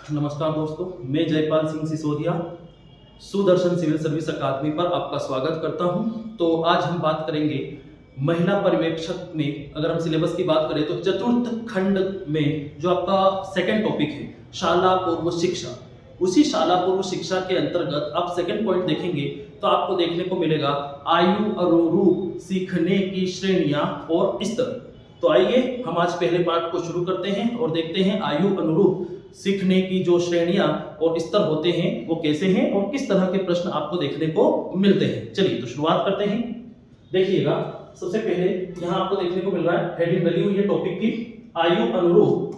नमस्कार दोस्तों, मैं जयपाल सिंह सिसोदिया सुदर्शन सिविल सर्विस अकादमी पर आपका स्वागत करता हूं। तो आज हम बात करेंगे महिला पर्यवेक्षक में। अगर हम सिलेबस की बात करें तो चतुर्थ खंड में जो आपका सेकंड टॉपिक है शाला पूर्व शिक्षा, उसी शाला पूर्व शिक्षा के अंतर्गत आप सेकंड पॉइंट देखेंगे तो आपको देखने को मिलेगा आयु अनुरूप सीखने की श्रेणियां और स्तर। तो आइए हम आज पहले पार्ट को शुरू करते हैं और देखते हैं आयु अनुरूप सीखने की जो श्रेणियां और स्तर होते हैं वो कैसे हैं और किस तरह के प्रश्न आपको देखने को मिलते हैं। चलिए तो शुरुआत करते हैं। देखिएगा, सबसे पहले यहां आपको देखने को मिल रहा है, हेडिंग डली हुई है टॉपिक की, आयु अनुरूप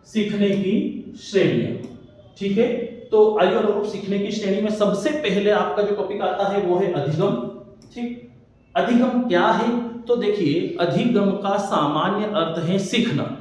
सीखने की श्रेणियां। ठीक है, तो आयु अनुरूप सीखने की श्रेणी में सबसे पहले आपका जो टॉपिक आता है वो है अधिगम। ठीक, अधिगम क्या है? तो देखिए, अधिगम का सामान्य अर्थ है सीखना।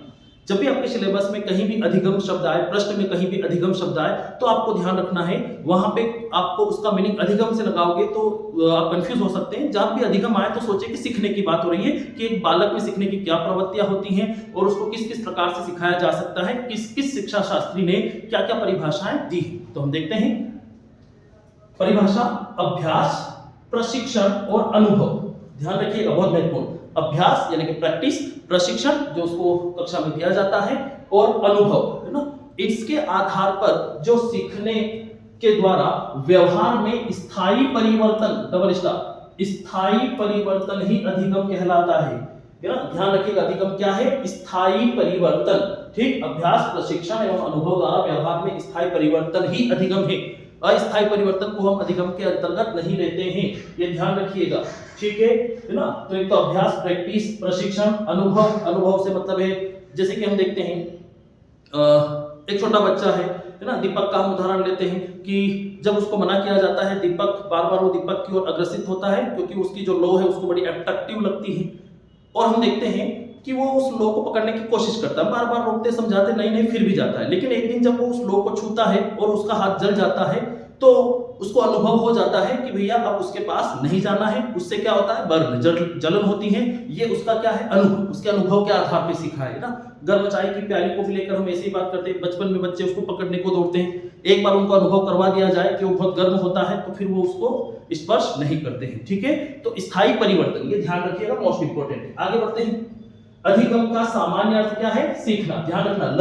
जब भी आपके सिलेबस में कहीं भी अधिगम शब्द आए, प्रश्न में कहीं भी अधिगम शब्द आए, तो आपको ध्यान रखना है वहां पे आपको उसका मीनिंग अधिगम से लगाओगे तो आप कंफ्यूज हो सकते हैं। जब भी अधिगम आए तो सोचे कि सीखने की बात हो रही है, कि एक बालक में सीखने की क्या प्रवृत्तियां होती हैं और उसको किस किस प्रकार से सिखाया जा सकता है, किस किस शिक्षा शास्त्री ने क्या क्या परिभाषाएं दी। तो हम देखते हैं परिभाषा: अभ्यास, प्रशिक्षण और अनुभव। ध्यान रखिएगा, बहुत महत्वपूर्ण। अभ्यास यानी कि प्रैक्टिस, प्रशिक्षण जो उसको कक्षा में दिया जाता है, और अनुभव, है ना। इसके आधार पर जो सीखने के द्वारा व्यवहार में स्थायी परिवर्तन, डबल स्टार, स्थायी परिवर्तन ही अधिगम कहलाता है ना। ध्यान रखिएगा, अधिगम क्या है? स्थायी परिवर्तन। ठीक, अभ्यास, प्रशिक्षण एवं अनुभव द्वारा व्यवहार में स्थायी परिवर्तन ही अधिगम है। अस्थायी परिवर्तन को हम अधिगम के अंतर्गत नहीं लेते हैं, ये ध्यान रखिएगा। ठीक है ना। तो एक तो अभ्यास, प्रैक्टिस, प्रशिक्षण, अनुभव। अनुभव से मतलब है, जैसे कि हम देखते हैं एक छोटा बच्चा है ना, दीपक का हम उदाहरण लेते हैं कि जब उसको मना किया जाता है, दीपक बार बार वो दीपक की ओर अग्रसित होता है क्योंकि उसकी जो लो है उसको बड़ी अट्रैक्टिव लगती है, और हम देखते हैं कि वो उस लो को पकड़ने की कोशिश करता है, बार बार रोकते समझाते नहीं, फिर भी जाता है। लेकिन एक दिन जब वो उस लो को छूता है और उसका हाथ जल जाता है तो उसको अनुभव हो जाता है कि भैया अब उसके पास नहीं जाना है। उससे क्या होता है? बर्न, जलन होती है। ये उसका क्या है? अनुभव। उसके अनुभव के आधार पर सीखा है ना। गर्म चाय की प्याली को भी लेकर हम ऐसी बात करते हैं, बचपन में बच्चे उसको पकड़ने को दौड़ते हैं, एक बार उनको अनुभव करवा दिया जाए कि वो बहुत गर्म होता है तो फिर वो उसको स्पर्श नहीं करते हैं। ठीक है, तो स्थायी परिवर्तन, ये ध्यान रखिएगा, मोस्ट इंपोर्टेंट है। आगे बढ़ते हैं। अधिगम का सामान्य अर्थ क्या है? सीखना। ध्यान रखना,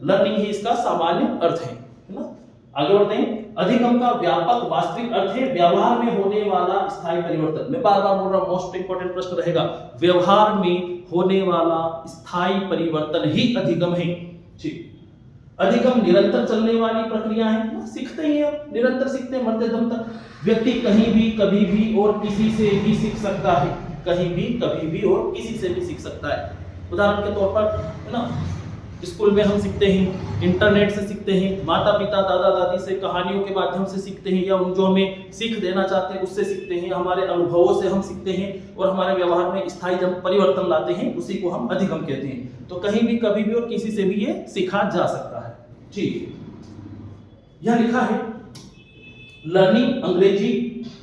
लर्निंग ही इसका सामान्य अर्थ है ना। आगे बढ़ते हैं। अधिगम का व्यापक वास्तविक अर्थ है व्यवहार में होने वाला स्थायी परिवर्तन। मैं बार बार बोल रहा हूं, मोस्ट इंपोर्टेंट प्रश्न रहेगा, व्यवहार में होने वाला स्थायी परिवर्तन ही अधिगम है। ठीक, अधिगम निरंतर चलने वाली प्रक्रिया है, सीखते ही हम निरंतर सीखते हैं मरते दम तक। व्यक्ति कहीं भी, कभी भी और किसी से भी सीख सकता है, कहीं भी, कभी भी और किसी से भी सीख सकता है। उदाहरण के तौर पर, है ना, स्कूल में हम सीखते हैं, इंटरनेट से सीखते हैं, माता पिता दादा दादी से कहानियों के माध्यम से सीखते हैं, या उन जो हमें सीख देना चाहते हैं उससे सीखते हैं, हमारे अनुभवों से हम सीखते हैं और हमारे व्यवहार में स्थायी जब परिवर्तन लाते हैं उसी को हम अधिगम कहते हैं। तो कहीं भी, कभी भी और किसी से भी ये सीखा जा सकता है। ठीक, यह लिखा है लर्निंग अंग्रेजी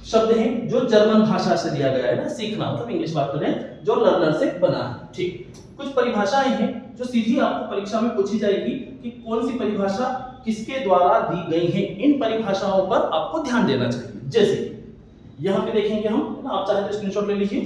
शब्द है जो जर्मन भाषा से लिया गया है ना, सीखना मतलब इंग्लिश बात करें, जो लर्नर से बना है। ठीक, कुछ परिभाषाएं हैं जो सीधी आपको परीक्षा में पूछी जाएगी कि कौन सी परिभाषा किसके द्वारा दी गई है। इन परिभाषाओं पर आपको ध्यान देना चाहिए। जैसे यहां पे देखेंगे हम, आप चाहे तो स्क्रीनशॉट ले लीजिए।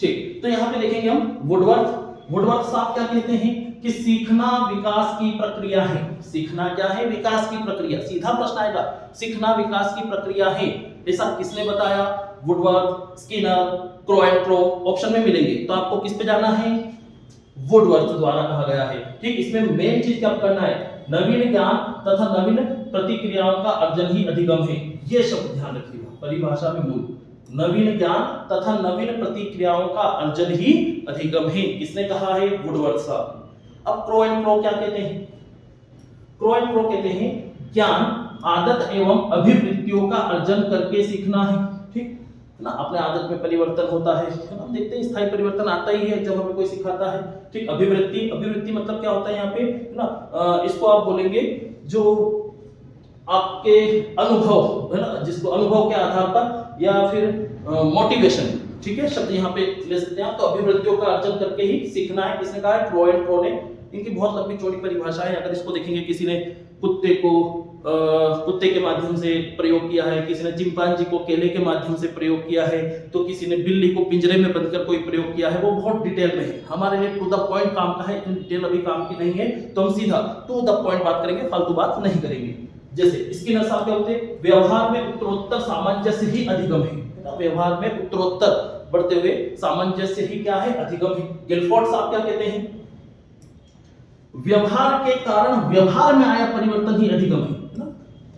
ठीक, तो यहां पे देखेंगे हम वुडवर्थ साहब क्या कहते हैं कि सीखना विकास की प्रक्रिया है। सीखना क्या है? विकास की प्रक्रिया। सीधा प्रश्न आएगा, सीखना विकास की प्रक्रिया है, ऐसा किसने बताया? Woodworth, Skinner, crow and crow option में मिलेंगे। तो आपको किस पे जाना है? वुडवर्थ द्वारा कहा गया है। ठीक, इसमें मेन चीज क्या करना है? नवीन ज्ञान तथा नवीन प्रतिक्रियाओं का अर्जन ही अधिगम है। ये शब्द ध्यान रखिएगा परिभाषा में, मूल नवीन ज्ञान तथा नवीन प्रतिक्रियाओं का अर्जन ही अधिगम है। किसने कहा है? वुडवर्थ साहब। अब क्रो एंड क्रो क्या कहते हैं? क्रो एंड क्रो कहते हैं ज्ञान, आदत एवं अभिवृत्तियों का अर्जन करके सीखना है। ठीक ना, अपने आदत में परिवर्तन होता है, हम देखते हैं स्थायी परिवर्तन आता ही है जब हमें कोई सिखाता है। ठीक, अभिवृत्ति मतलब क्या होता है यहाँ पे, है ना, इसको आप बोलेंगे जो आपके अनुभव, है ना, जिसको अनुभव के आधार पर या फिर मोटिवेशन। ठीक है, शब्द यहाँ पे ले सकते हैं आप। तो अभिवृत्तियों का अर्जन करके ही सीखना है। किसने कहा है? क्रो एंड क्रो ने इनकी बहुत लंबी चौड़ी परिभाषा है। अगर इसको देखेंगे, किसी ने कुत्ते को कुत्ते के माध्यम से प्रयोग किया है, किसी ने चिंपांजी को केले के माध्यम से प्रयोग किया है, तो किसी ने बिल्ली को पिंजरे में बंद कर कोई प्रयोग किया है, वो बहुत डिटेल में है। हमारे लिए टू द पॉइंट काम का है, इतनी डिटेल अभी काम की नहीं है, तो हम सीधा टू द पॉइंट बात करेंगे, फालतू बात नहीं करेंगे। जैसे इसकी नसा क्या होते हैं, व्यवहार में उत्तरोत्तर सामंजस्य ही अधिगम है। व्यवहार में उत्तरोत्तर बढ़ते हुए सामंजस्य ही क्या है, अधिगम है। गिलफोर्ड साहब क्या कहते हैं, व्यवहार के कारण व्यवहार में आया परिवर्तन ही अधिगम है।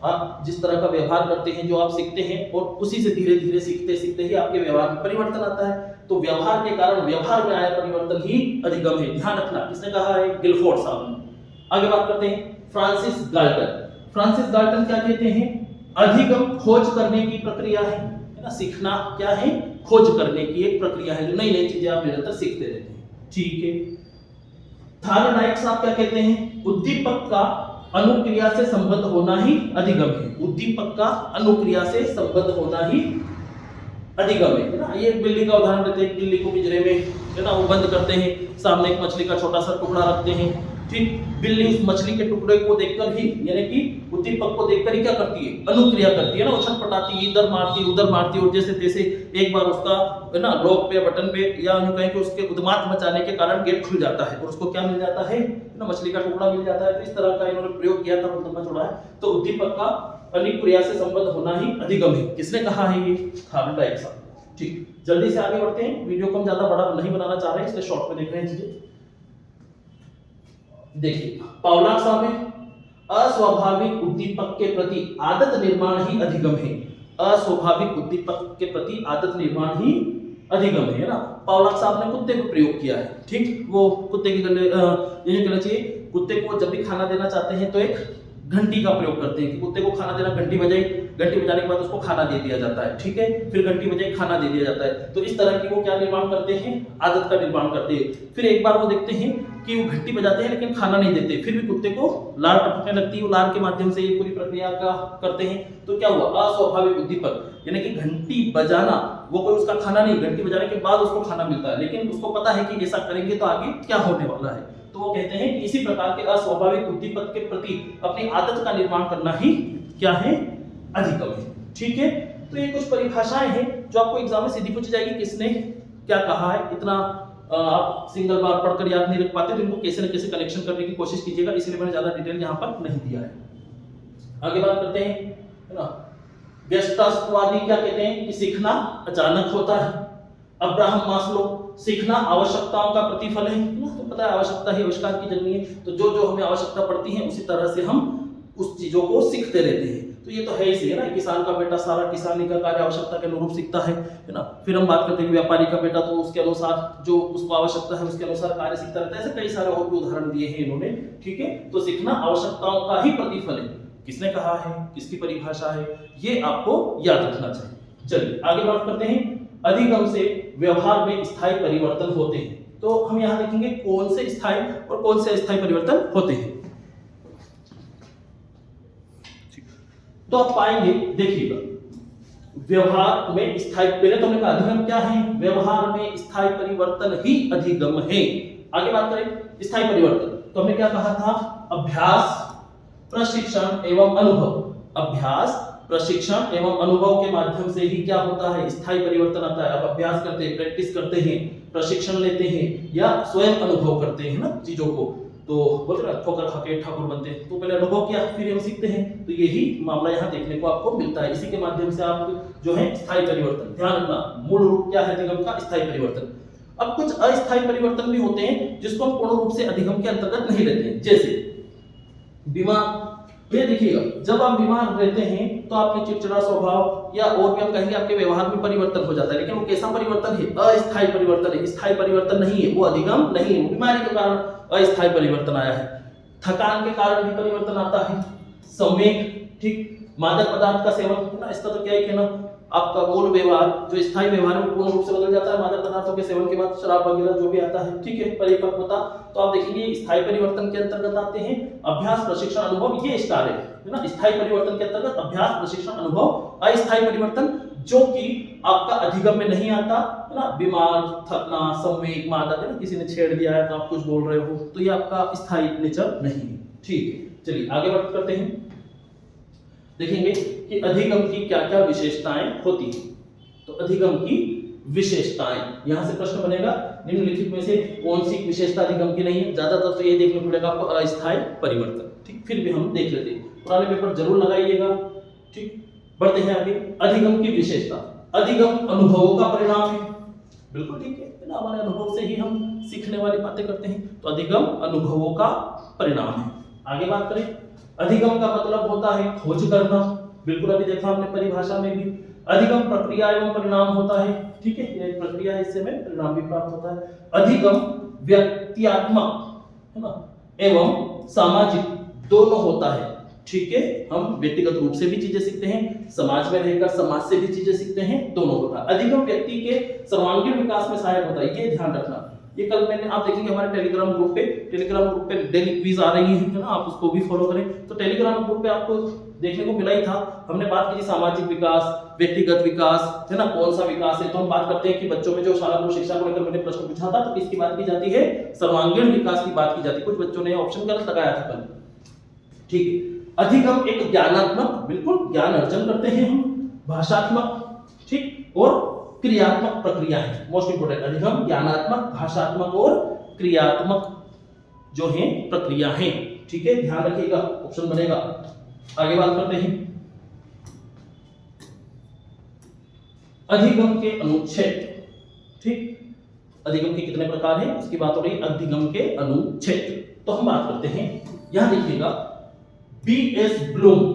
आप जिस तरह का व्यवहार करते हैं, जो आप सीखते हैं, और उसी से धीरे धीरे सीखते सीखते ही आपके व्यवहार में परिवर्तन आता है, तो व्यवहार के कारण व्यवहार में आया परिवर्तन ही अधिगम है। ध्यान रखना, किसने कहा है, गिलफोर्ड साहब ने। आगे बात करते हैं फ्रांसिस गाल्टन। फ्रांसिस गाल्टन क्या कहते हैं, अधिगम खोज करने की प्रक्रिया है ना। सीखना क्या है, खोज करने की एक प्रक्रिया है, जो नई नई चीजें आप निरंतर सीखते रहते हैं। ठीक है। थार्डनाइट साहब क्या कहते हैं, उद्दीपक का अनुक्रिया से संबद्ध होना ही अधिगम है। उद्दीपक का अनुक्रिया से संबद्ध होना ही अधिगम है ना। ये बिल्ली का उदाहरण देते हैं, बिल्ली को पिंजरे में है ना वो बंद करते हैं, सामने एक मछली का छोटा सा टुकड़ा रखते हैं, ठीक। बिल्ली उस मछली के टुकड़े को देखकर ही, यानी कि उद्दीपक को देखकर ही क्या करती है, अनुक्रिया करती है ना, उछल पटाती है, इधर मारती है उधर मारती है, और जैसे तैसे एक बार उसका है ना लॉक पे बटन पे या कहें कि उसके उद्मात मचाने के कारण गेट खुल जाता है और उसको क्या मिल जाता है ना, मछली का टुकड़ा मिल जाता है। तो इस तरह का इन्होंने प्रयोग किया था, मुकदमा छोड़ा है। तो उद्दीपक का अनुक्रिया से संबद्ध होना ही अधिगम है। किसने कहा है, ये थार्डनाइट साहब। ठीक, जल्दी से आगे बढ़ते हैं। वीडियो को हम ज्यादा बड़ा नहीं बनाना चाह रहे हैं, इसलिए शॉर्ट में देख रहे हैं चीजें। देखिए पावलाक साहब है, अस्वाभाविक उद्दीपक के प्रति आदत निर्माण ही अधिगम है। अस्वाभाविक उद्दीपक के प्रति आदत निर्माण ही अधिगम है ना। पावलाक साहब ने कुत्ते को प्रयोग किया है, ठीक। वो कुत्ते की गले ये कहना चाहिए, कुत्ते को जब भी खाना देना चाहते हैं तो एक घंटी का प्रयोग करते हैं कि कुत्ते को खाना देना, घंटी बजाई, घंटी बजाने के बाद उसको खाना दे दिया जाता है, ठीक है। फिर घंटी बजाई, खाना दे दिया जाता है। तो इस तरह की वो क्या निर्माण करते हैं, आदत का निर्माण करते हैं। फिर एक बार वो देखते हैं कि वो घंटी बजाते हैं लेकिन खाना नहीं देते, फिर भी कुत्ते को लार टपकने लगती है, वो लार के माध्यम से ये पूरी प्रक्रिया का करते हैं। तो क्या हुआ, अस्वाभाविक उद्दीपक, यानी कि घंटी बजाना, वो कोई उसका खाना नहीं, घंटी बजाने के बाद उसको खाना मिलता है, लेकिन उसको पता है कि ऐसा करेंगे तो आगे क्या होने वाला है। तो वो कहते हैं कि इसी प्रकार के अस्वाभाविक उद्दीपक के प्रति अपनी आदत का निर्माण करना ही क्या है, अधिगम है। ठीक है। तो ये कुछ परिभाषाएं हैं जो आपको एग्जाम में सीधी पूछी जाएगी, किसने क्या कहा है। इतना आप सिंगल बार पढ़कर याद नहीं रख पाते, तो इनको कैसे न कैसे कनेक्शन करने की कोशिश कीजिएगा, इसलिए मैंने ज्यादा डिटेल यहाँ पर नहीं दिया है। आगे बात करते हैं, है ना। गेस्टाल्टवादी क्या कहते हैं कि सीखना अचानक होता है। अब्राहम मास्लो, सीखना आवश्यकताओं का प्रतिफल है ना। तो पता है आवश्यकता ही आविष्कार की जननी है, तो जो जो हमें आवश्यकता पड़ती है उसी तरह से हम उस चीजों को सीखते रहते हैं। तो ये तो है ही सही है ना, किसान का बेटा सारा किसानी का कार्य आवश्यकता के अनुरूप सीखता है ना। फिर हम बात करते हैं व्यापारी का बेटा, तो उसके अनुसार जो उसको आवश्यकता है उसके अनुसार कार्य सीखता रहता है। ऐसे कई सारे और भी उदाहरण दिए हैं इन्होंने, ठीक है। तो सीखना आवश्यकताओं का ही प्रतिफल है, किसने कहा है, किसकी परिभाषा है, ये आपको याद रखना चाहिए। चलिए आगे बात करते हैं, अधिगम से व्यवहार में स्थायी परिवर्तन होते हैं। तो हम यहां देखेंगे कौन से स्थायी और कौन से अस्थायी परिवर्तन होते हैं। तो आप पाएंगे, देखिएगा, व्यवहार में स्थायी, पहले तो हमने कहा अधिगम क्या है, व्यवहार में स्थायी परिवर्तन ही अधिगम है। आगे बात करें स्थायी परिवर्तन, तो हमने क्या कहा था, अभ्यास, प्रशिक्षण एवं अनुभव। अभ्यास, प्रशिक्षण एवं अनुभव के माध्यम से ही क्या होता है, स्थायी परिवर्तन आता है। अब अभ्यास करते हैं, प्रैक्टिस करते हैं, प्रशिक्षण लेते हैं या स्वयं अनुभव करते हैं ना चीजों को। तो बोलते ना ठोकर खा के ठाकुर बनते हैं, तो पहले अनुभव किया फिर हम सीखते हैं। तो यही मामला यहाँ देखने को आपको मिलता है। इसी के माध्यम से आप जो है स्थायी परिवर्तन, ध्यान रखना, मूल रूप क्या है अधिगम का, स्थायी परिवर्तन। अब कुछ अस्थायी परिवर्तन भी होते हैं जिसको हम पूर्ण रूप से अधिगम के अंतर्गत नहीं लेते हैं। जैसे बीमार, ये देखिएगा, जब आप बीमार रहते हैं तो आपके चिड़चिड़ा स्वभाव या और भी हम कहेंगे आपके व्यवहार में परिवर्तन हो जाता है, लेकिन वो कैसा परिवर्तन है, अस्थायी परिवर्तन है, स्थायी परिवर्तन नहीं है, वो अधिगम नहीं है। बीमारी के कारण अस्थायी परिवर्तन आया है, थकान के कारण भी परिवर्तन आता है, संवेग, ठीक, मादक पदार्थ का सेवन ना, इसका तो क्या है कि ना आपका मूल व्यवहार जो स्थायी व्यवहार है पूर्ण रूप से बदल जाता है मादक पदार्थों के सेवन के बाद, शराब वगैरह जो भी आता है, ठीक है। परिपक्वता, तो आप देखेंगे स्थायी परिवर्तन के अंतर्गत आते हैं अभ्यास, प्रशिक्षण, अनुभव, ये स्टार है ना। स्थायी परिवर्तन के अंतर्गत अभ्यास, प्रशिक्षण, अनुभव। अस्थायी परिवर्तन जो कि आपका अधिगम में नहीं आता है ना, बीमार, थकना, संवेग, मादा है ना, किसी ने छेड़ दिया है तो आप कुछ बोल रहे हो, तो ये आपका स्थायी नेचर नहीं है। ठीक है, चलिए आगे बात करते हैं, देखेंगे कि अधिगम की क्या क्या विशेषताएं होती हैं। तो अधिगम की विशेषताएं, यहां से प्रश्न बनेगा निम्नलिखित में से कौन सी विशेषता अधिगम की नहीं है। ज्यादातर तो ये देखने को मिलेगा आपको अस्थायी परिवर्तन। ठीक, फिर भी हम देख लेते हैं, पुराने पेपर जरूर लगाइएगा। ठीक, बढ़ते हैं आगे। अधिगम की विशेषता, अधिगम अनुभवों का परिणाम है। बिल्कुल ठीक है ना, हमारे अनुभव से ही हम सीखने वाली बातें करते हैं, तो अधिगम अनुभवों का परिणाम है। आगे बात करें, अधिगम का मतलब होता है खोज करना। बिल्कुल अभी देखा हमने परिभाषा में भी। अधिगम प्रक्रिया एवं परिणाम होता है। ठीक है, ये प्रक्रिया है, इससे में परिणाम भी प्राप्त होता है। अधिगम व्यक्त्यात्मक है ना एवं सामाजिक दोनों होता है। ठीक है, हम व्यक्तिगत रूप से भी चीजें सीखते हैं, समाज में रहकर समाज से भी चीजें सीखते हैं, दोनों होता है। अधिगम व्यक्ति के सर्वांगीण विकास में सहायक होता है, ये ध्यान रखना। ये कल मैंने, आप देखेंगे हमारे टेलीग्राम ग्रुप पे डेली क्विज आ रही है ना, आप उसको भी फॉलो करें। तो टेलीग्राम ग्रुप पे आपको देखने को मिला ही था, हमने बात की थी सामाजिक विकास, व्यक्तिगत विकास है ना, कौन सा विकास है। तो हम बात करते हैं कि बच्चों में जो शाला पूर्व शिक्षा को लेकर मैंने प्रश्न पूछा था, तो किसकी बात की जाती है, सर्वांगीण विकास की बात की जाती है। कुछ बच्चों ने ऑप्शन गलत लगाया था कल। ठीक है, अधिगम एक ज्ञानात्मक, बिल्कुल ज्ञान अर्जन करते हैं हम, भाषात्मक, ठीक, और क्रियात्मक प्रक्रिया है। मोस्ट इंपोर्टेंट, अधिगम ज्ञानात्मक, भाषात्मक और क्रियात्मक जो है प्रक्रिया है। ठीक है, ध्यान रखिएगा, ऑप्शन बनेगा। आगे बात करते हैं, अधिगम के अनुच्छेद। ठीक, अधिगम के कितने प्रकार हैं उसकी बात हो रही है, अधिगम के अनुच्छेद। तो हम बात करते हैं, यहां देखिएगा बीएस ब्लूम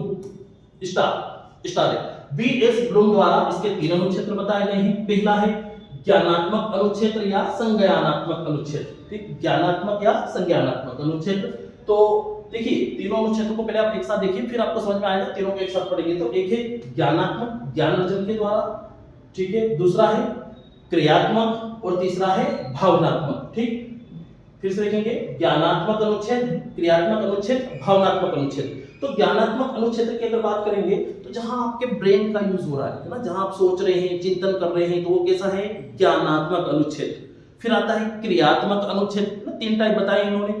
बीएस ब्लूम द्वारा इसके 3 अनुच्छेद बताए गए हैं। पहला है ज्ञानात्मक अनुच्छेद या संज्ञानात्मक अनुच्छेद। ठीक, ज्ञानात्मक या संज्ञानात्मक अनुच्छेद। तो देखिए, तीनों अनुच्छेदों को पहले आप एक साथ देखिए, फिर आपको समझ में आएगा, तीनों को एक साथ पढ़ेंगे। तो एक है ज्ञानात्मक, ज्ञान अर्जन के द्वारा, ठीक है, दूसरा है क्रियात्मक और तीसरा है भावनात्मक। ठीक, फिर से देखेंगे, ज्ञानात्मक अनुच्छेद, क्रियात्मक अनुच्छेद, भावनात्मक अनुच्छेद। तो ज्ञानात्मक अनुच्छेद की अगर बात करेंगे तो जहां आपके ब्रेन का यूज हो रहा है ना, जहां आप सोच रहे हैं, चिंतन कर रहे हैं, तो वो कैसा है, ज्ञानात्मक अनुच्छेद। फिर आता है क्रियात्मक अनुच्छेद, 3 टाइप बताए इन्होंने।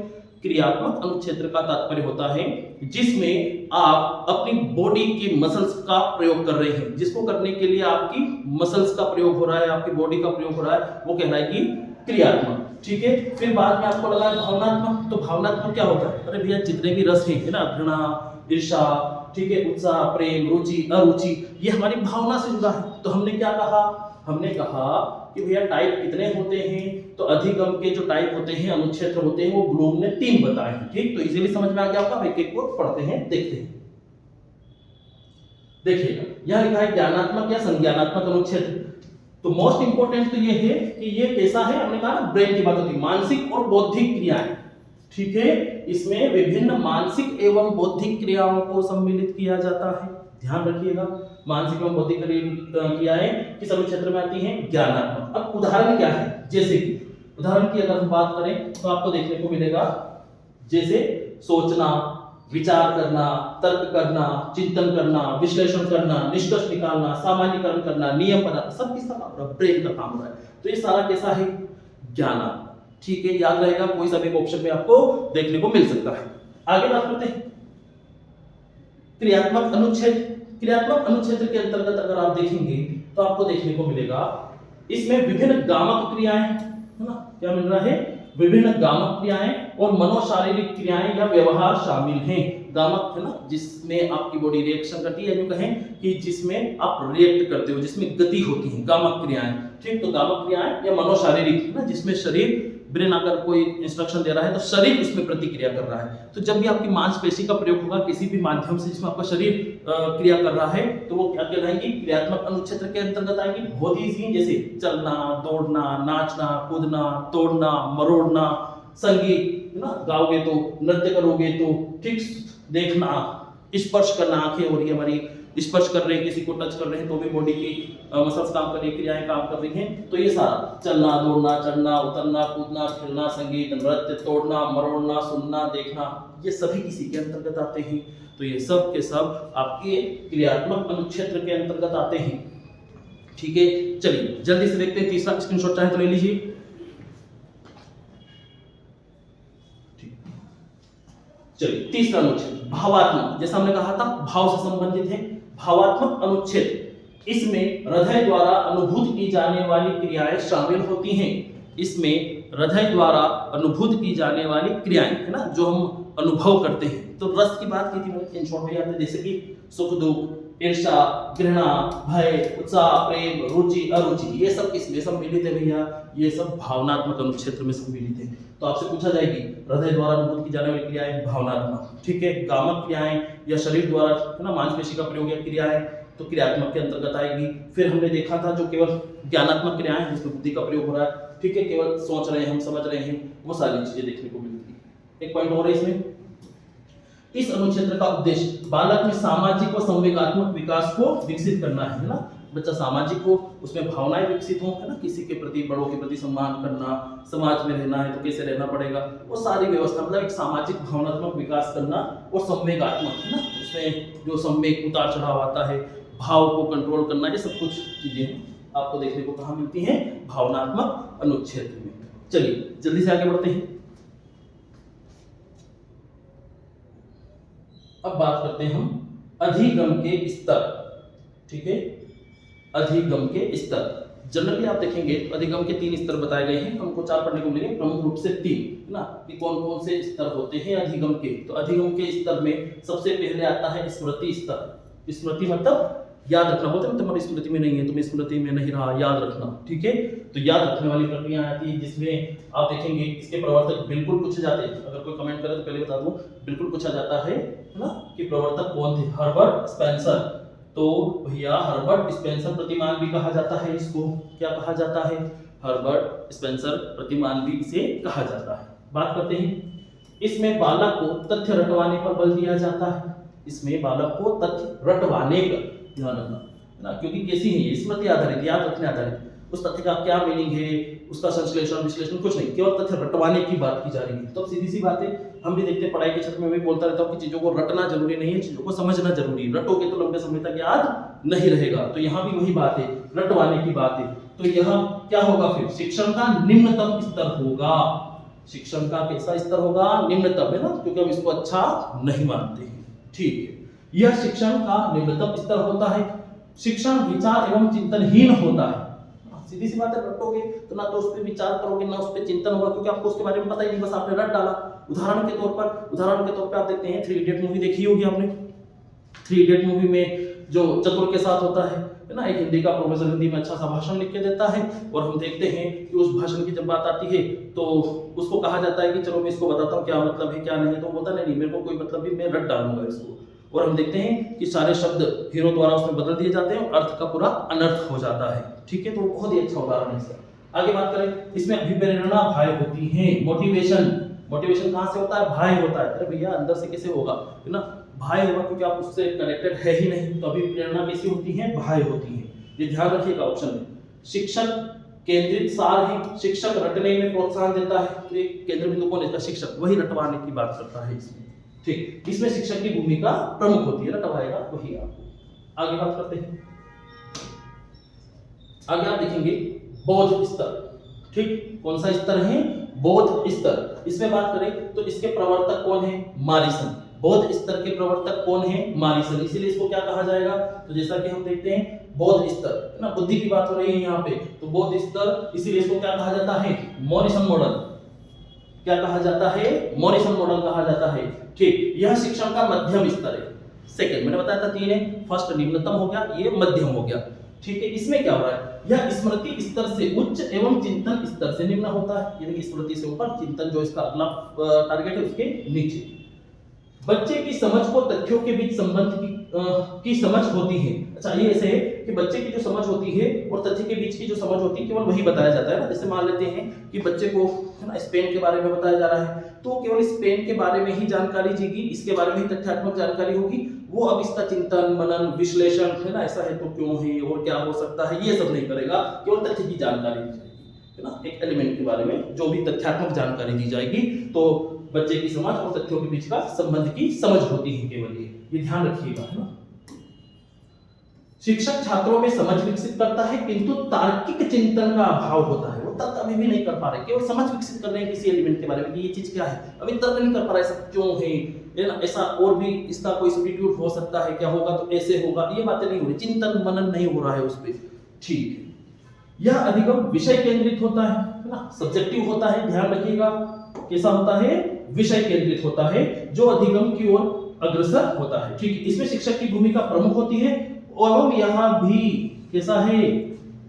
क्रियात्मक अनुच्छेद का तात्पर्य होता है जिसमें आप अपनी बॉडी की मसल्स का प्रयोग कर रहे हैं, जिसको करने के लिए आपकी मसल्स का प्रयोग हो रहा है, आपकी बॉडी का प्रयोग हो रहा है, वो कहलाएगी क्रियात्मक। ठीक है, फिर बाद में आपको लगा भावनात्मक। तो भावनात्मक क्या होता है, अरे भैया जितने भी रस हैं ना, घृणा, ईर्ष्या, ठीक है, उत्साह, प्रेम, रुचि, अरुचि, ये हमारी भावना से जुड़ा है। तो हमने क्या कहा, हमने कहा कि भैया टाइप कितने होते हैं, तो अधिगम के जो टाइप होते हैं, अनुच्छेद होते हैं, वो ब्लूम ने 3 बताए हैं। ठीक, तो इजीली समझ में आ गया होगा। एक एक को पढ़ते हैं, देखते हैं। देखिएगा, यहां लिखा है ज्ञानात्मक या संज्ञानात्मक अनुच्छेद। तो मोस्ट इंपोर्टेंट तो ये है कि ये कैसा है, हमने कहा ना ब्रेन की बात होती है, मानसिक और बौद्धिक क्रियाएं। ठीक है, इसमें विभिन्न मानसिक एवं बौद्धिक क्रियाओं को सम्मिलित किया जाता है। ध्यान रखिएगा, मानसिक एवं बौद्धिक क्रियाएं किस अनुच्छेद में आती हैं, ज्ञानात्मक। अब उदाहरण क्या है, जैसे कि उदाहरण की अगर हम बात करें तो आपको देखने को मिलेगा, जैसे सोचना, विचार करना, तर्क करना, चिंतन करना, विश्लेषण करना, निष्कर्ष निकालना, सामान्यीकरण करना, नियम बनाना, सब किसका काम हो रहा है, ब्रेन का काम हो रहा है। तो ये सारा कैसा है, ज्ञानात्मक। ठीक है, याद रहेगा, कोई सा भी ऑप्शन में आपको देखने को मिल सकता है। आगे बात करते हैं क्रियात्मक अनुच्छेद। क्रियात्मक अनुच्छेद के अंतर्गत अगर आप देखेंगे तो आपको देखने को मिलेगा इसमें विभिन्न गामक क्रियाएं है ना, क्या मिल रहा है, विभिन्न गामक क्रियाएं और मनोशारीरिक क्रियाएं या व्यवहार शामिल हैं। गामक है ना, जिसमें आपकी बॉडी रिएक्शन करती है, जो कहें कि जिसमें आप रिएक्ट करते हो, जिसमें गति होती है, गामक क्रियाएं। ठीक, तो गामक क्रियाएं या मनोशारीरिक है ना, जिसमें शरीर, ब्रेन अगर कोई इंस्ट्रक्शन दे रहा है तो शरीर उसमें प्रतिक्रिया कर रहा है। तो जब भी आपकी मांसपेशी का प्रयोग होगा किसी भी माध्यम से जिसमें आपका शरीर क्रिया कर रहा है, तो वो क्या कहलाएंगी, क्रियात्मक अनुच्छेद के अंतर्गत आएंगी। बहुत ईजी, जैसे चलना, दौड़ना, नाचना, कूदना, तोड़ना, मरोड़ना, संगीत है ना, गाओगे तो, नृत्य करोगे तो, ठीक, देखना, स्पर्श करना, आंखें हो रही है हमारी, स्पर्श कर रहे हैं, किसी को टच कर रहे हैं तो भी बॉडी की मसल्स काम कर रही है, क्रियाएं काम कर रही हैं। तो ये सारा चलना, दौड़ना, चढ़ना, उतरना, कूदना, खेलना, संगीत, नृत्य, तोड़ना, मरोड़ना, सुनना, देखना, ये सभी किसी के अंतर्गत आते हैं। तो ये सब के सब आपके क्रियात्मक अनुच्छेद के अंतर्गत आते हैं। ठीक है, चलिए जल्दी से देखते हैं तीसरा स्क्रीनशॉट चाहे तो ले लीजिए। चलिए तीसरा अनुच्छेद भावात्मक, जैसा हमने कहा था भाव से संबंधित है। भावात्मक अनुच्छेद, इसमें हृदय द्वारा अनुभूत की जाने वाली क्रियाएं शामिल होती हैं। इसमें हृदय द्वारा अनुभूत की जाने वाली क्रियाएं है ना, जो हम अनुभव करते हैं। तो रस की बात की थी मैंने इन शॉर्ट में, आपने जैसे कि सुख दुख, ईर्ष्या, घृणा, भय, उत्साह, प्रेम, रुचि, अरुचि, ये सब किसमें सम्मिलित है भैया? ये सब भावनात्मक अनुच्छेद में सम्मिलित है। तो आपसे पूछा जाएगी हृदय द्वारा अनुभूत की जाने वाली क्रियाएं भावनात्मक, ठीक है। कामक क्रियाएं या शरीर द्वारा है ना मांसपेशी का प्रयोग या क्रियाएं तो क्रियात्मक के अंतर्गत आएगी। फिर हमने देखा था जो केवल ज्ञानात्मक क्रियाएं जिसमें बुद्धि का प्रयोग हो रहा है, ठीक है, केवल सोच रहे हैं हम, समझ रहे हैं, वो सारी चीजें देखने को मिलती है। एक पॉइंट और है इसमें, इस अनुच्छेद का उद्देश्य बालक में सामाजिक व संवेगात्मक विकास को विकसित करना है ना। बच्चा सामाजिक हो, उसमें भावनाएं विकसित हो, है ना, किसी के प्रति, बड़ों के प्रति सम्मान करना, समाज में रहना है तो कैसे रहना पड़ेगा, वो सारी व्यवस्था, मतलब एक सामाजिक भावनात्मक विकास करना और संवेगात्मक, है ना, उसमें जो संवेग उतार चढ़ाव आता है, भाव को कंट्रोल करना, ये सब कुछ चीजें आपको देखने को कहाँ मिलती हैं? भावनात्मक अनुच्छेद में। चलिए जल्दी से आगे बढ़ते हैं। अब बात करते हैं हम अधिगम के स्तर, ठीक है, अधिगम के स्तर। जनरली आप देखेंगे अधिगम के 3 स्तर बताए गए हैं, हमको 4 पढ़ने को मिलेंगे, प्रमुख रूप से 3, है ना, कि कौन कौन से स्तर होते हैं अधिगम के। तो अधिगम के स्तर में सबसे पहले आता है स्मृति स्तर। स्मृति मतलब याद रखना, बोलते हैं तुम्हारी स्मृति में नहीं है, तुम्हें स्मृति में नहीं रहा, याद रखना, ठीक है। तो याद रखने वाली प्रक्रिया आती है जिसमें आप देखेंगे इसके प्रवर्तक बिल्कुल पूछे जाते हैं। अगर कोई कमेंट करे तो पहले बता दूं, बिल्कुल पूछा जाता है ना, कि प्रवर्तक कौन थे? Herbert Spencer. तो भैया हर्बर्ट स्पेंसर प्रतिमान भी कहा जाता है इसको। क्या कहा जाता है? हर्बर्ट स्पेंसर प्रतिमान भी इसे कहा जाता है। बात करते हैं, इसमें बालक को तथ्य रटवाने पर बल दिया जाता है। इसमें बालक को तथ्य रटवाने पर ध्यान रखना, है ना, क्योंकि कैसी है ये? स्मृति आधारित, याद रखने आधारित। उस तथ्य का क्या मीनिंग है, उसका संश्लेषण विश्लेषण कुछ नहीं, केवल तथ्य रटवाने की बात की जा रही है। तो सीधी सी बात है, हम भी देखते हैं पढ़ाई के क्षेत्र में, मैं बोलता रहता हूँ कि चीजों को रटना जरूरी नहीं है, चीजों को समझना जरूरी है। रटोगे तो लंबे समय तक याद नहीं रहेगा। तो यहाँ भी वही बात है, रटवाने की बात है। तो यह क्या होगा फिर? शिक्षण का निम्नतम स्तर होगा। शिक्षण का कैसा स्तर होगा? निम्नतम, है ना, क्योंकि हम इसको अच्छा नहीं मानते हैं, ठीक है। यह शिक्षण का निम्नतम स्तर होता है। शिक्षण विचार एवं चिंतनहीन होता है। सीधी सी बात है, रटोगे तो ना तो उस पर विचार करोगे ना उस पर चिंतन होगा, क्योंकि आपको उसके बारे में पता ही नहीं, बस आपने रट डाला। उदाहरण के तौर पर आप देखते हैं 3 इडियट मूवी देखी होगी आपने। 3 इडियट मूवी में जो चतुर के साथ होता है ना, एक हिंदी का प्रोफेसर हिंदी में अच्छा सा भाषण लिख के देता है, और हम देखते हैं कि उस भाषण की जब बात आती है तो उसको कहा जाता है कि चलो मैं इसको बताता हूँ क्या मतलब है क्या नहीं है। तो बोलता नहीं, मेरे को कोई मतलब भी, मैं रट डालूंगा इसको। और हम देखते हैं कि सारे शब्द हीरो द्वारा उसमें बदल दिए जाते हैं और अर्थ का पूरा अनर्थ हो जाता है, ठीक है। तो बहुत ही अच्छा उदाहरण है इसका। आगे बात करें, इसमें अभिप्रेरणा भय होती है। मोटिवेशन कहाँ से होता है? भय होता है। अरे भैया अंदर से कैसे होगा, है ना, भय होगा, क्योंकि आप उससे कनेक्टेड है ही नहीं। तो अभिप्रेरणा कैसी होती है? भय होती है। ये ध्यान रखिएगा ऑप्शन में। शिक्षक केंद्रित सार है, शिक्षक रटने में प्रोत्साहन देता है। तो एक केंद्र बिंदु कौन है? शिक्षक, वही रटवाने की बात करता है इसमें, ठीक। इसमें शिक्षक की भूमिका प्रमुख होती है, रटवाएगा वही आपको। आगे बात करते हैं, आगे आप देखेंगे बोध स्तर, ठीक। कौन सा स्तर है? बोध स्तर। इसमें बात करें तो इसके प्रवर्तक कौन है? मॉरिसन। बोध स्तर के प्रवर्तक कौन है? मॉरिसन। इसीलिए इसको क्या कहा जाएगा? तो जैसा कि हम देखते हैं बोध स्तर, है ना, बुद्धि की बात हो रही है यहाँ पे, तो बोध स्तर, इसीलिए इसको क्या कहा जाता है? Morrison model. क्या कहा जाता है? मॉरिसन मॉडल कहा जाता है, ठीक। यह शिक्षण का मध्यम स्तर है। सेकंड मैंने बताया था 3 है, फर्स्ट निम्नतम हो गया, ये मध्यम हो गया, ठीक है। इसमें क्या हो रहा है? यह स्मृति स्तर से उच्च एवं चिंतन स्तर से निम्न होता है, यानी कि स्मृति से ऊपर, चिंतन जो इसका अगला टारगेट है उसके नीचे। बच्चे की समझ को तथ्यों के बीच संबंध की समझ होती है। अच्छा, ये ऐसे है कि बच्चे की जो समझ होती है और तथ्य के बीच की जो समझ होती है, केवल वही बताया जाता है ना। जैसे मान लेते हैं कि बच्चे को, है ना, स्पेन के बारे में बताया जा रहा है, तो केवल स्पेन के बारे में ही जानकारी जीगी, इसके बारे में ही तथ्यात्मक जानकारी होगी। वो अब इसका चिंतन मनन विश्लेषण, है ना, ऐसा है तो क्यों है और क्या हो सकता है, ये सब नहीं करेगा, केवल तथ्य की जानकारी दी जाएगी, है ना। एक एलिमेंट के बारे में जो भी तथ्यात्मक जानकारी दी जाएगी, तो बच्चे की समझ और तथ्यों के बीच का संबंध की समझ होती है केवल ये ध्यान रखिएगा, है ना। शिक्षक छात्रों में समझ विकसित करता है, किंतु तार्किक चिंतन का अभाव होता है। वो तर्क अभी भी नहीं कर पा रहे, केवल समझ विकसित कर रहे हैं किसी एलिमेंट के बारे में कि ये चीज क्या है, अभी तर्क नहीं कर पा रहे, ऐसा क्यों है ना, ऐसा और भी इसका कोई सब्स्टिट्यूट हो सकता है, क्या होगा तो ऐसे होगा, ये बातें नहीं हो रही, चिंतन मनन नहीं हो रहा है उस पर। ठीक है, यह अधिगम विषय केंद्रित होता है ना, सब्जेक्टिव होता है, ध्यान रखिएगा, कैसा होता है, विषय केंद्रित होता है, जो अधिगम की ओर अग्रसर होता है। ठीक है, इसमें शिक्षक की भूमिका प्रमुख होती है, एवं यहाँ भी कैसा है,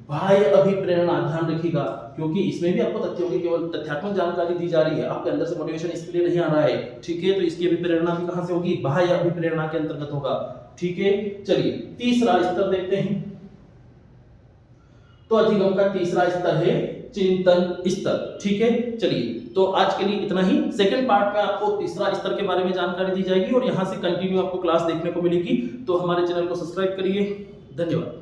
बाह्य अभिप्रेरणा, ध्यान रखिएगा, क्योंकि इसमें भी आपको तथ्यों की केवल तथ्यात्मक जानकारी दी जा रही है, आपके अंदर से मोटिवेशन इसके लिए नहीं आ रहा है। ठीक है, तो इसकी अभिप्रेरणा भी कहां से होगी, बाह्य अभिप्रेरणा के अंतर्गत होगा। ठीक है, चलिए तीसरा स्तर देखते हैं। तो अधिगम का तीसरा स्तर है चिंतन स्तर। ठीक है, चलिए तो आज के लिए इतना ही। सेकंड पार्ट में आपको तीसरा स्तर के बारे में जानकारी दी जाएगी और यहां से कंटिन्यू आपको क्लास देखने को मिलेगी। तो हमारे चैनल को सब्सक्राइब करिए। धन्यवाद।